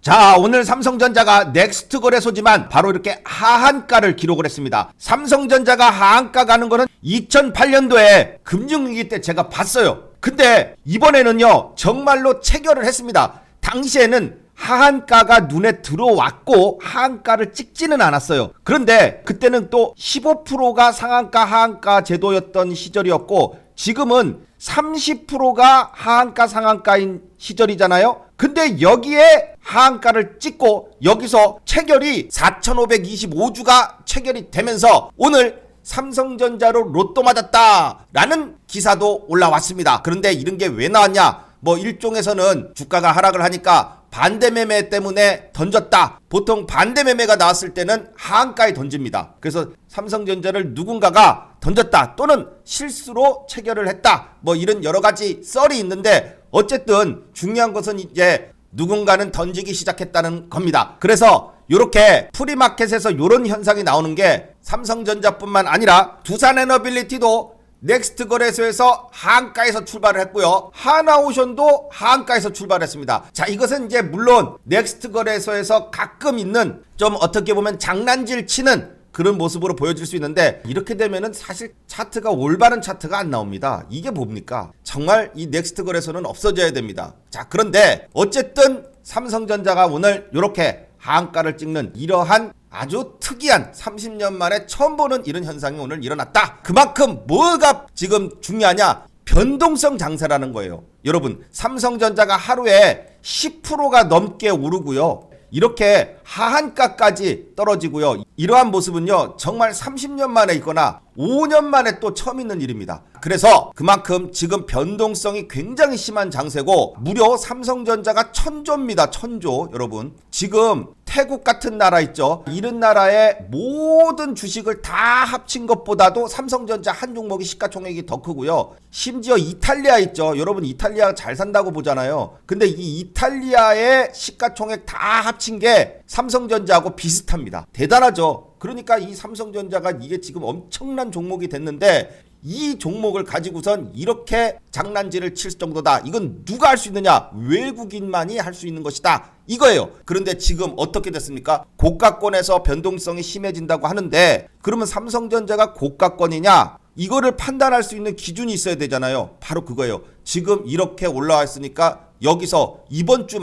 자, 오늘 삼성전자가 넥스트 거래소지만 바로 이렇게 하한가를 기록을 했습니다. 삼성전자가 하한가 가는 거는 2008년도에 금융위기 때 제가 봤어요. 근데 이번에는요 정말로 체결을 했습니다. 당시에는 하한가가 눈에 들어왔고 하한가를 찍지는 않았어요. 그런데 그때는 또 15%가 상한가 하한가 제도였던 시절이었고 지금은 30%가 하한가 상한가인 시절이잖아요. 근데 여기에 하한가를 찍고 여기서 체결이 4,525주가 체결이 되면서 오늘 삼성전자로 로또 맞았다 라는 기사도 올라왔습니다. 그런데 이런 게 왜 나왔냐? 뭐 일종에서는 주가가 하락을 하니까 반대매매 때문에 던졌다. 보통 반대매매가 나왔을 때는 하한가에 던집니다. 그래서 삼성전자를 누군가가 던졌다 또는 실수로 체결을 했다. 뭐 이런 여러 가지 썰이 있는데 어쨌든 중요한 것은 이제 누군가는 던지기 시작했다는 겁니다. 그래서 이렇게 프리마켓에서 이런 현상이 나오는 게 삼성전자뿐만 아니라 두산에너빌리티도 넥스트 거래소에서 하한가에서 출발을 했고요. 하나오션도 하한가에서 출발했습니다. 자, 이것은 이제 물론 넥스트 거래소에서 가끔 있는 좀 어떻게 보면 장난질 치는 그런 모습으로 보여질 수 있는데 이렇게 되면은 사실 차트가 올바른 차트가 안 나옵니다. 이게 뭡니까? 정말 이 넥스트 거래소는 없어져야 됩니다. 자, 그런데 어쨌든 삼성전자가 오늘 이렇게 하한가를 찍는 이러한 아주 특이한 30년 만에 처음 보는 이런 현상이 오늘 일어났다. 그만큼 뭐가 지금 중요하냐? 변동성 장세라는 거예요. 여러분, 삼성전자가 하루에 10%가 넘게 오르고요. 이렇게 하한가까지 떨어지고요. 이러한 모습은요 정말 30년 만에 있거나 5년 만에 또 처음 있는 일입니다. 그래서 그만큼 지금 변동성이 굉장히 심한 장세고 무려 삼성전자가 천조입니다. 천조. 여러분, 지금 태국 같은 나라 있죠. 이런 나라의 모든 주식을 다 합친 것보다도 삼성전자 한 종목이 시가총액이 더 크고요. 심지어 이탈리아 있죠. 여러분, 이탈리아 잘 산다고 보잖아요. 근데 이 이탈리아의 시가총액 다 합친 게 삼성전자하고 비슷합니다. 대단하죠. 그러니까 이 삼성전자가 이게 지금 엄청난 종목이 됐는데 이 종목을 가지고선 이렇게 장난질을 칠 정도다. 이건 누가 할 수 있느냐? 외국인만이 할 수 있는 것이다. 이거예요. 그런데 지금 어떻게 됐습니까? 고가권에서 변동성이 심해진다고 하는데 그러면 삼성전자가 고가권이냐? 이거를 판단할 수 있는 기준이 있어야 되잖아요. 바로 그거예요. 지금 이렇게 올라와 있으니까 여기서 이번 주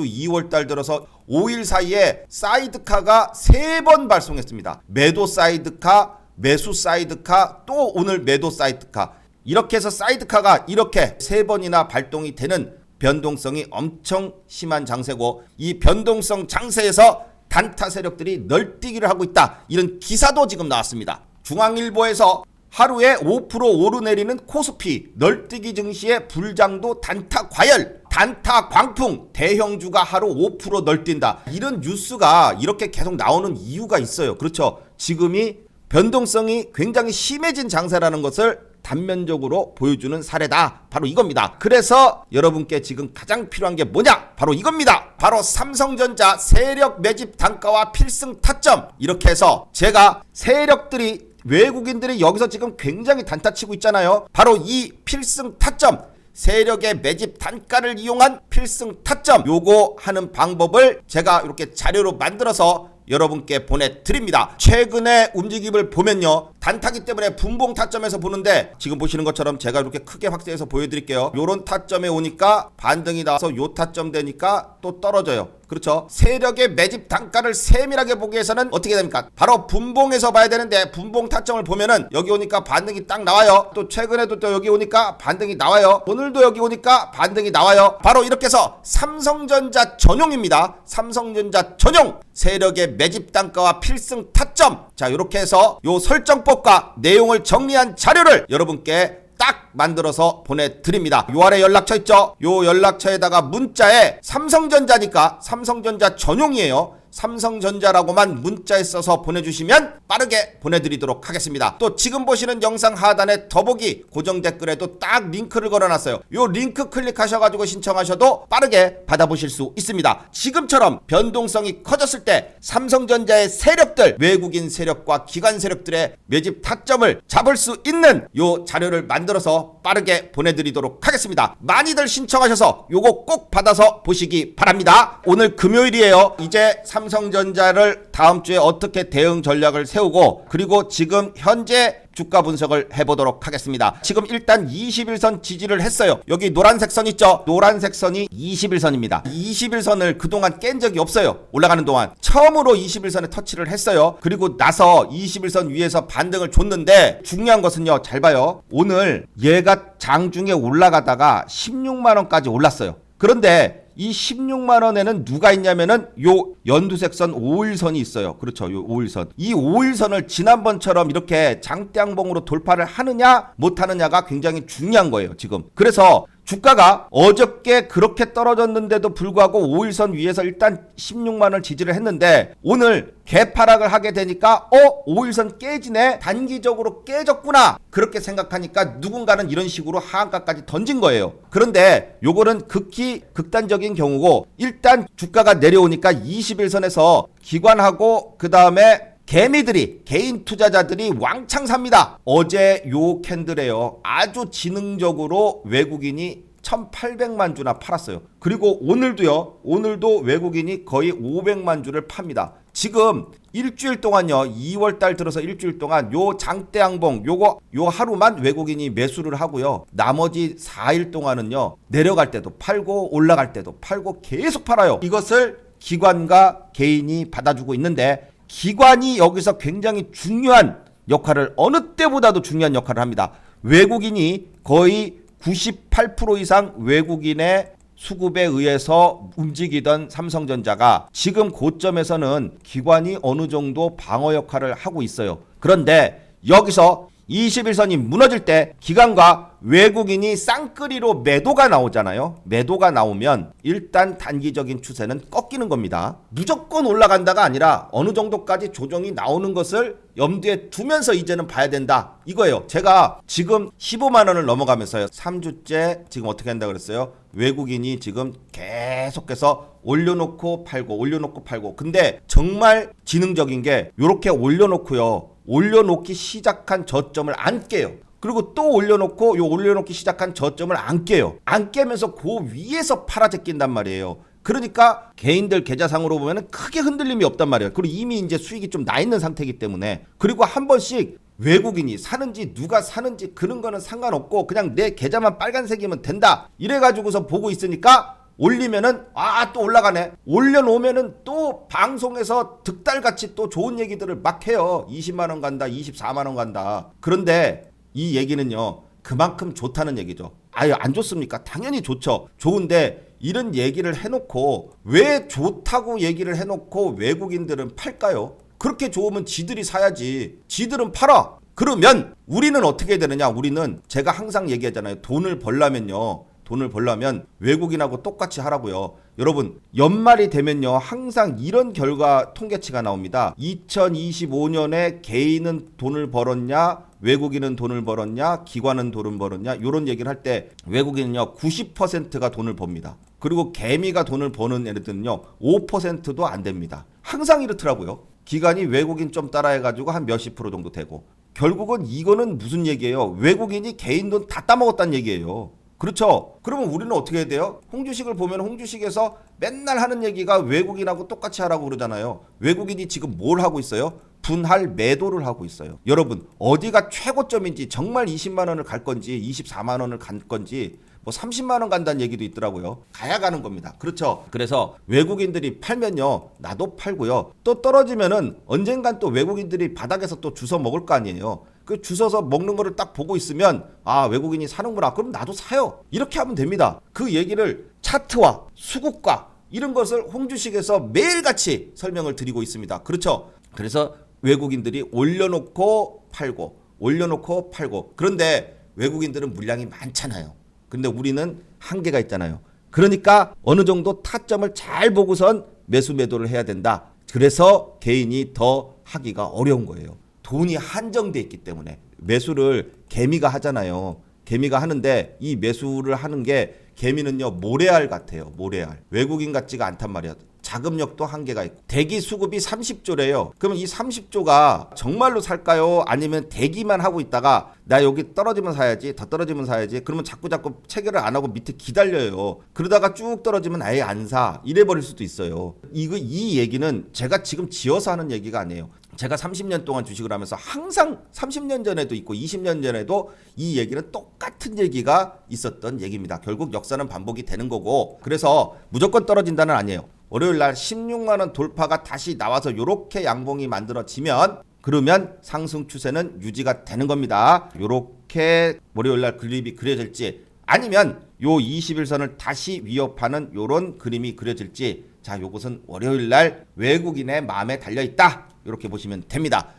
2월달 들어서 5일 사이에 사이드카가 3번 발송했습니다. 매도 사이드카, 매수 사이드카, 또 오늘 매도 사이드카. 이렇게 해서 사이드카가 이렇게 3번이나 발동이 되는 변동성이 엄청 심한 장세고 이 변동성 장세에서 단타 세력들이 널뛰기를 하고 있다. 이런 기사도 지금 나왔습니다. 중앙일보에서 하루에 5% 오르내리는 코스피, 널뛰기 증시의 불장도 단타 과열, 단타 광풍, 대형주가 하루 5% 널뛴다. 이런 뉴스가 이렇게 계속 나오는 이유가 있어요. 그렇죠. 지금이 변동성이 굉장히 심해진 장세라는 것을 단면적으로 보여주는 사례다. 바로 이겁니다. 그래서 여러분께 지금 가장 필요한 게 뭐냐? 바로 이겁니다. 바로 삼성전자 세력 매집 단가와 필승 타점. 이렇게 해서 제가 세력들이 외국인들이 여기서 지금 굉장히 단타치고 있잖아요. 바로 이 필승 타점, 세력의 매집 단가를 이용한 필승 타점, 요거 하는 방법을 제가 이렇게 자료로 만들어서 여러분께 보내드립니다. 최근의 움직임을 보면요, 단타기 때문에 분봉 타점에서 보는데 지금 보시는 것처럼 제가 이렇게 크게 확대해서 보여드릴게요. 요런 타점에 오니까 반등이 나와서 요 타점 되니까 또 떨어져요. 그렇죠. 세력의 매집 단가를 세밀하게 보기 위해서는 어떻게 됩니까? 바로 분봉에서 봐야 되는데 분봉 타점을 보면은 여기 오니까 반등이 딱 나와요. 또 최근에도 또 여기 오니까 반등이 나와요. 오늘도 여기 오니까 반등이 나와요. 바로 이렇게 해서 삼성전자 전용입니다. 삼성전자 전용 세력의 매집 단가와 필승 타점. 자, 이렇게 해서 요 설정법과 내용을 정리한 자료를 여러분께 딱 만들어서 보내드립니다. 요 아래 연락처 있죠? 요 연락처에다가 문자에 삼성전자니까 삼성전자 전용이에요. 삼성전자라고만 문자에 써서 보내주시면 빠르게 보내드리도록 하겠습니다. 또 지금 보시는 영상 하단에 더보기 고정 댓글에도 딱 링크를 걸어놨어요. 요 링크 클릭하셔가지고 신청하셔도 빠르게 받아보실 수 있습니다. 지금처럼 변동성이 커졌을 때 삼성전자의 세력들, 외국인 세력과 기관 세력들의 매집 타점을 잡을 수 있는 요 자료를 만들어서 빠르게 보내드리도록 하겠습니다. 많이들 신청하셔서 요거 꼭 받아서 보시기 바랍니다. 오늘 금요일이에요. 이제 삼성전자를 다음 주에 어떻게 대응 전략을 세우고, 그리고 지금 현재 주가 분석을 해보도록 하겠습니다. 지금 일단 21선 지지를 했어요. 여기 노란색 선 있죠? 노란색 선이 21선입니다. 21선을 그동안 깬 적이 없어요. 올라가는 동안 처음으로 21선에 터치를 했어요. 그리고 나서 21선 위에서 반등을 줬는데, 중요한 것은요, 잘 봐요. 오늘 얘가 장중에 올라가다가 16만원까지 올랐어요. 그런데 이 16만원에는 누가 있냐면은 요 연두색 선 5일선이 있어요. 그렇죠. 요 5일선. 이 5일선을 지난번처럼 이렇게 장대양봉으로 돌파를 하느냐 못하느냐가 굉장히 중요한 거예요, 지금. 그래서 주가가 어저께 그렇게 떨어졌는데도 불구하고 5일선 위에서 일단 16만원을 지지를 했는데, 오늘 개파락을 하게 되니까 5일선 깨지네, 단기적으로 깨졌구나, 그렇게 생각하니까 누군가는 이런 식으로 하한가까지 던진 거예요. 그런데 요거는 극히 극단적인 경우고, 일단 주가가 내려오니까 21선에서 기관하고 그 다음에 개미들이, 개인 투자자들이 왕창 삽니다. 어제 요 캔들에요, 아주 지능적으로 외국인이 1800만 주나 팔았어요. 그리고 오늘도요, 오늘도 외국인이 거의 500만 주를 팝니다. 지금 일주일 동안요, 2월달 들어서 일주일 동안 요 장대양봉 요 하루만 외국인이 매수를 하고요, 나머지 4일 동안은요, 내려갈 때도 팔고 올라갈 때도 팔고 계속 팔아요. 이것을 기관과 개인이 받아주고 있는데, 기관이 여기서 굉장히 중요한 역할을, 어느 때보다도 중요한 역할을 합니다. 외국인이 거의 98% 이상 외국인의 수급에 의해서 움직이던 삼성전자가 지금 고점에서는 기관이 어느 정도 방어 역할을 하고 있어요. 그런데 여기서 21선이 무너질 때 기관과 외국인이 쌍끌이로 매도가 나오잖아요. 매도가 나오면 일단 단기적인 추세는 꺾이는 겁니다. 무조건 올라간다가 아니라 어느 정도까지 조정이 나오는 것을 염두에 두면서 이제는 봐야 된다, 이거예요. 제가 지금 15만원을 넘어가면서요, 3주째 지금 어떻게 한다고 그랬어요? 외국인이 지금 계속해서 올려놓고 팔고 올려놓고 팔고. 근데 정말 지능적인 게, 요렇게 올려놓고요, 올려놓기 시작한 저점을 안 깨요. 그리고 또 올려놓고 요 올려놓기 시작한 저점을 안 깨요. 안 깨면서 그 위에서 팔아제낀단 말이에요. 그러니까 개인들 계좌상으로 보면 크게 흔들림이 없단 말이에요. 그리고 이미 이제 수익이 좀 나 있는 상태이기 때문에. 그리고 한 번씩 외국인이 사는지 누가 사는지 그런 거는 상관없고, 그냥 내 계좌만 빨간색이면 된다, 이래가지고서 보고 있으니까 올리면은 또 올라가네, 올려놓으면은 또 방송에서 득달같이 또 좋은 얘기들을 막 해요. 20만원 간다, 24만원 간다. 그런데 이 얘기는요, 그만큼 좋다는 얘기죠. 아유, 안 좋습니까? 당연히 좋죠. 좋은데 이런 얘기를 해놓고, 왜 좋다고 얘기를 해놓고 외국인들은 팔까요? 그렇게 좋으면 지들이 사야지. 지들은 팔아. 그러면 우리는 어떻게 되느냐? 우리는, 제가 항상 얘기하잖아요. 돈을 벌려면 외국인하고 똑같이 하라고요. 여러분, 연말이 되면요, 항상 이런 결과 통계치가 나옵니다. 2025년에 개인은 돈을 벌었냐, 외국인은 돈을 벌었냐, 기관은 돈을 벌었냐, 이런 얘기를 할 때 외국인은요 90%가 돈을 법니다. 그리고 개미가 돈을 버는 애들은요 5%도 안 됩니다. 항상 이렇더라고요. 기관이 외국인 좀 따라해가지고 한 몇십 프로 정도 되고, 결국은 이거는 무슨 얘기예요? 외국인이 개인 돈 다 따먹었다는 얘기예요. 그렇죠? 그러면 우리는 어떻게 해야 돼요? 홍주식을 보면 홍주식에서 맨날 하는 얘기가 외국인하고 똑같이 하라고 그러잖아요. 외국인이 지금 뭘 하고 있어요? 분할 매도를 하고 있어요. 여러분, 어디가 최고점인지, 정말 20만 원을 갈 건지 24만 원을 갈 건지 뭐 30만 원 간다는 얘기도 있더라고요. 가야 가는 겁니다. 그렇죠? 그래서 외국인들이 팔면요 나도 팔고요, 또 떨어지면은 언젠간 또 외국인들이 바닥에서 또 주워 먹을 거 아니에요. 그 주워서 먹는 거를 딱 보고 있으면 외국인이 사는구나, 그럼 나도 사요, 이렇게 하면 됩니다. 그 얘기를 차트와 수급과 이런 것을 홍주식에서 매일같이 설명을 드리고 있습니다. 그렇죠? 그래서 외국인들이 올려놓고 팔고 올려놓고 팔고, 그런데 외국인들은 물량이 많잖아요. 근데 우리는 한계가 있잖아요. 그러니까 어느 정도 타점을 잘 보고선 매수 매도를 해야 된다. 그래서 개인이 더 하기가 어려운 거예요. 돈이 한정돼 있기 때문에. 매수를 개미가 하잖아요. 개미가 하는데 이 매수를 하는 게 개미는요 모래알 같아요. 모래알. 외국인 같지가 않단 말이야. 자금력도 한계가 있고 대기 수급이 30조래요. 그러면 이 30조가 정말로 살까요? 아니면 대기만 하고 있다가 나 여기 떨어지면 사야지, 더 떨어지면 사야지. 그러면 자꾸 체결을 안 하고 밑에 기다려요. 그러다가 쭉 떨어지면 아예 안 사. 이래 버릴 수도 있어요. 이 얘기는 제가 지금 지어서 하는 얘기가 아니에요. 제가 30년 동안 주식을 하면서 항상 30년 전에도 있고 20년 전에도 이 얘기는 똑같은 얘기가 있었던 얘기입니다. 결국 역사는 반복이 되는 거고, 그래서 무조건 떨어진다는 아니에요. 월요일 날 16만 원 돌파가 다시 나와서 이렇게 양봉이 만들어지면 그러면 상승 추세는 유지가 되는 겁니다. 이렇게 월요일 날 그림이 그려질지 아니면 요 21선을 다시 위협하는 요런 그림이 그려질지, 자, 요것은 월요일 날 외국인의 마음에 달려 있다. 이렇게 보시면 됩니다.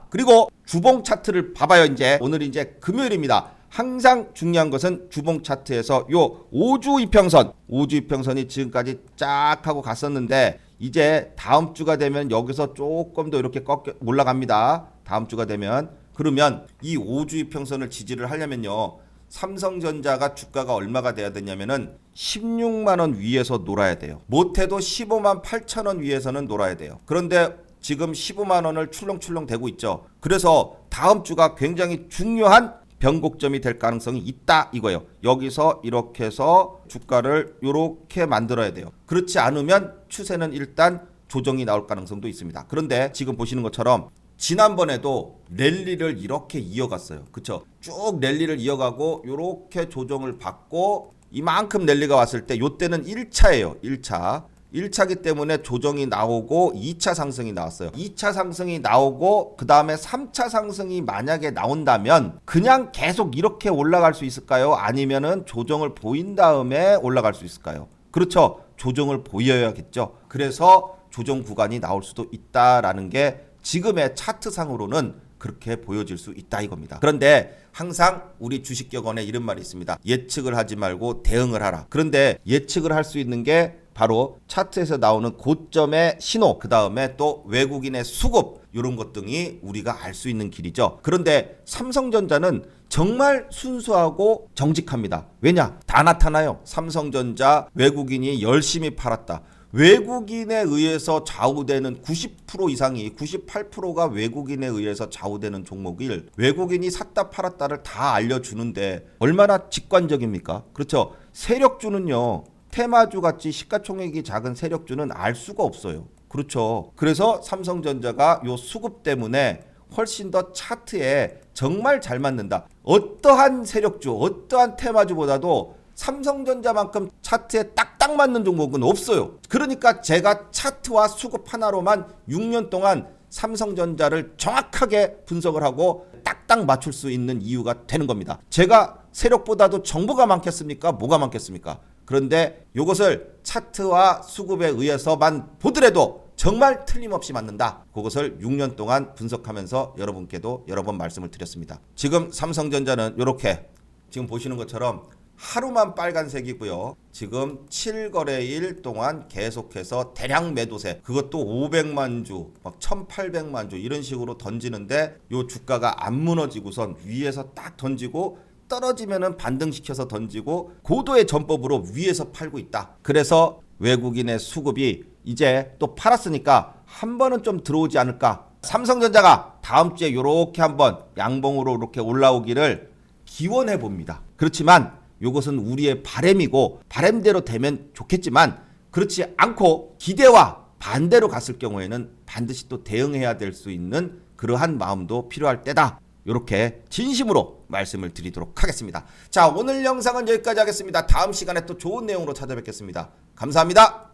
그리고 주봉 차트를 봐봐요. 오늘 이제 금요일입니다. 항상 중요한 것은 주봉 차트에서 요 5주 이평선, 5주 이평선이 지금까지 쫙 하고 갔었는데 이제 다음 주가 되면 여기서 조금 더 이렇게 올라갑니다. 다음 주가 되면. 그러면 이 5주 이평선을 지지를 하려면요, 삼성전자가 주가가 얼마가 돼야 되냐면은 16만 원 위에서 놀아야 돼요. 못해도 15만 8천 원 위에서는 놀아야 돼요. 그런데 지금 15만 원을 출렁출렁 대고 있죠. 그래서 다음 주가 굉장히 중요한 변곡점이 될 가능성이 있다 이거예요. 여기서 이렇게 해서 주가를 이렇게 만들어야 돼요. 그렇지 않으면 추세는 일단 조정이 나올 가능성도 있습니다. 그런데 지금 보시는 것처럼 지난번에도 랠리를 이렇게 이어갔어요. 그쵸? 쭉 랠리를 이어가고 이렇게 조정을 받고 이만큼 랠리가 왔을 때 이때는 1차예요. 1차기 때문에 조정이 나오고 2차 상승이 나왔어요. 2차 상승이 나오고 그 다음에 3차 상승이 만약에 나온다면 그냥 계속 이렇게 올라갈 수 있을까요? 아니면은 조정을 보인 다음에 올라갈 수 있을까요? 그렇죠. 조정을 보여야겠죠. 그래서 조정 구간이 나올 수도 있다라는 게 지금의 차트상으로는 그렇게 보여질 수 있다 이겁니다. 그런데 항상 우리 주식격언에 이런 말이 있습니다. 예측을 하지 말고 대응을 하라. 그런데 예측을 할 수 있는 게 바로 차트에서 나오는 고점의 신호, 그 다음에 또 외국인의 수급, 이런 것 등이 우리가 알 수 있는 길이죠. 그런데 삼성전자는 정말 순수하고 정직합니다. 왜냐? 다 나타나요. 삼성전자 외국인이 열심히 팔았다. 외국인에 의해서 좌우되는 90% 이상이 98%가 외국인에 의해서 좌우되는 종목을 외국인이 샀다 팔았다를 다 알려주는데 얼마나 직관적입니까? 그렇죠. 세력주는요, 테마주 같이 시가총액이 작은 세력주는 알 수가 없어요. 그렇죠. 그래서 삼성전자가 요 수급 때문에 훨씬 더 차트에 정말 잘 맞는다. 어떠한 세력주, 어떠한 테마주보다도 삼성전자만큼 차트에 딱딱 맞는 종목은 없어요. 그러니까 제가 차트와 수급 하나로만 6년 동안 삼성전자를 정확하게 분석을 하고 딱딱 맞출 수 있는 이유가 되는 겁니다. 제가 세력보다도 정보가 많겠습니까? 뭐가 많겠습니까? 그런데 이것을 차트와 수급에 의해서만 보더라도 정말 틀림없이 맞는다. 그것을 6년 동안 분석하면서 여러분께도 여러 번 말씀을 드렸습니다. 지금 삼성전자는 이렇게 지금 보시는 것처럼 하루만 빨간색이고요. 지금 7거래일 동안 계속해서 대량 매도세, 그것도 500만 주, 막 1800만 주 이런 식으로 던지는데 요 주가가 안 무너지고선 위에서 딱 던지고 떨어지면은 반등시켜서 던지고 고도의 전법으로 위에서 팔고 있다. 그래서 외국인의 수급이 이제 또 팔았으니까 한 번은 좀 들어오지 않을까. 삼성전자가 다음 주에 요렇게 한번 양봉으로 이렇게 올라오기를 기원해 봅니다. 그렇지만 이것은 우리의 바람이고 바람대로 되면 좋겠지만 그렇지 않고 기대와 반대로 갔을 경우에는 반드시 또 대응해야 될 수 있는 그러한 마음도 필요할 때다. 이렇게 진심으로 말씀을 드리도록 하겠습니다. 자, 오늘 영상은 여기까지 하겠습니다. 다음 시간에 또 좋은 내용으로 찾아뵙겠습니다. 감사합니다.